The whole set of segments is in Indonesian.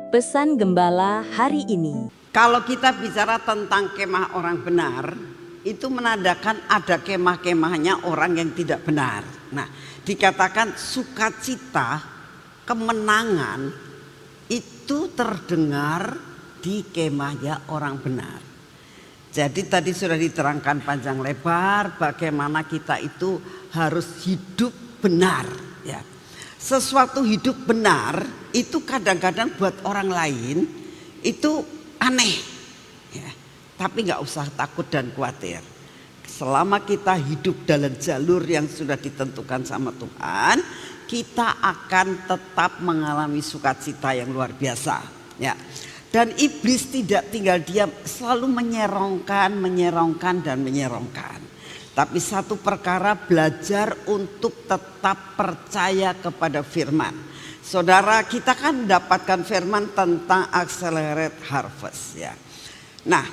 Pesan Gembala hari ini. Kalau kita bicara tentang kemah orang benar, itu menandakan ada kemah-kemahnya orang yang tidak benar. Nah, dikatakan sukacita, kemenangan itu terdengar di kemahnya orang benar. Jadi tadi sudah diterangkan panjang lebar bagaimana kita itu harus hidup benar, ya. Sesuatu hidup benar itu kadang-kadang buat orang lain itu aneh, ya. Tapi nggak usah takut dan khawatir. Selama kita hidup dalam jalur yang sudah ditentukan sama Tuhan, kita akan tetap mengalami sukacita yang luar biasa, ya. Dan iblis tidak tinggal diam, selalu menyerongkan dan menyerongkan. Tapi satu perkara, belajar untuk tetap percaya kepada firman. Saudara, kita kan mendapatkan firman tentang accelerate harvest, ya. Nah,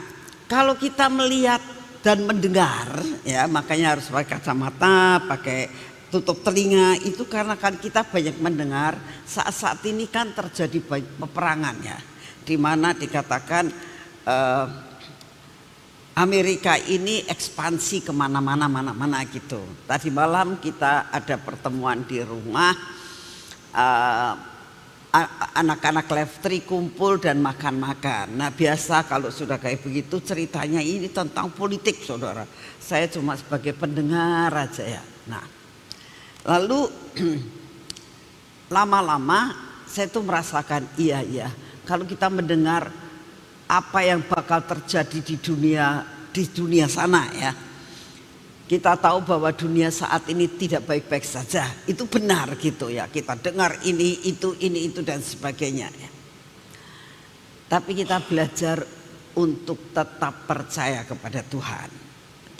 kalau kita melihat dan mendengar, ya, makanya harus pakai kacamata, pakai tutup telinga, itu karena kan kita banyak mendengar. Saat-saat ini kan terjadi banyak peperangan, ya, di mana dikatakan Amerika ini ekspansi kemana-mana, mana-mana gitu. Tadi malam kita ada pertemuan di rumah, anak-anak Leftri kumpul dan makan-makan. Nah, biasa kalau sudah kayak begitu ceritanya ini tentang politik, saudara. Saya cuma sebagai pendengar aja, ya. Nah, lalu lama-lama saya tuh merasakan iya, kalau kita mendengar apa yang bakal terjadi di dunia sana, ya. Kita tahu bahwa dunia saat ini tidak baik-baik saja. Itu benar gitu, ya. Kita dengar ini itu dan sebagainya, ya. Tapi kita belajar untuk tetap percaya kepada Tuhan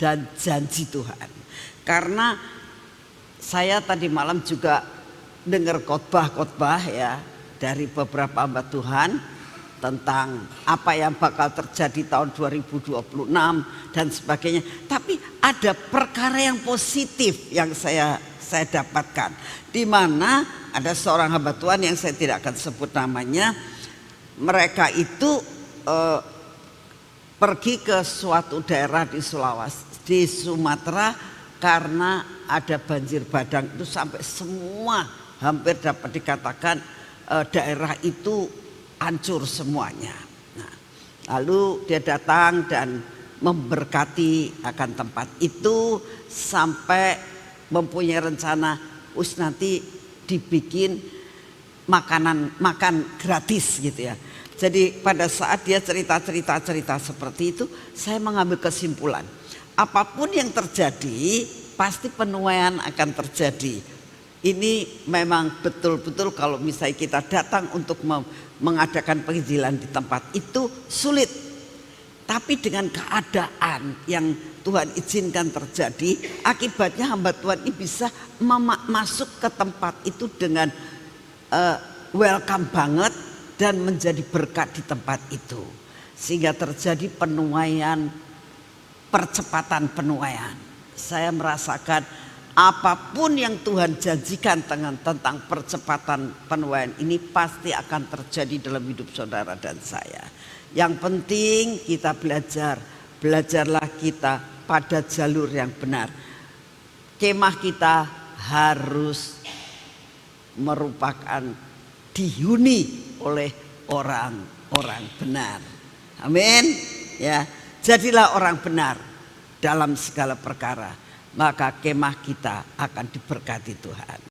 dan janji Tuhan. Karena saya tadi malam juga dengar khotbah, ya, dari beberapa hamba Tuhan tentang apa yang bakal terjadi tahun 2026 dan sebagainya. Tapi ada perkara yang positif yang saya dapatkan, di mana ada seorang hamba Tuhan yang saya tidak akan sebut namanya. Mereka itu pergi ke suatu daerah di Sulawesi, di Sumatera, karena ada banjir bandang itu sampai semua hampir dapat dikatakan daerah itu hancur semuanya. Nah, lalu dia datang dan memberkati akan tempat itu sampai mempunyai rencana nanti dibikin makan gratis gitu, ya. Jadi pada saat dia cerita seperti itu, saya mengambil kesimpulan, apapun yang terjadi pasti penuaian akan terjadi. Ini memang betul-betul kalau misalnya kita datang untuk mengadakan penginjilan di tempat itu sulit. Tapi dengan keadaan yang Tuhan izinkan terjadi, akibatnya hamba Tuhan ini bisa masuk ke tempat itu dengan welcome banget dan menjadi berkat di tempat itu. Sehingga terjadi penuaian, percepatan penuaian. Saya merasakan apapun yang Tuhan janjikan tentang percepatan penuaian ini pasti akan terjadi dalam hidup saudara dan saya. Yang penting kita belajarlah kita pada jalur yang benar. Kemah kita harus merupakan dihuni oleh orang-orang benar. Amin, ya. Jadilah orang benar dalam segala perkara, maka kemah kita akan diberkati Tuhan.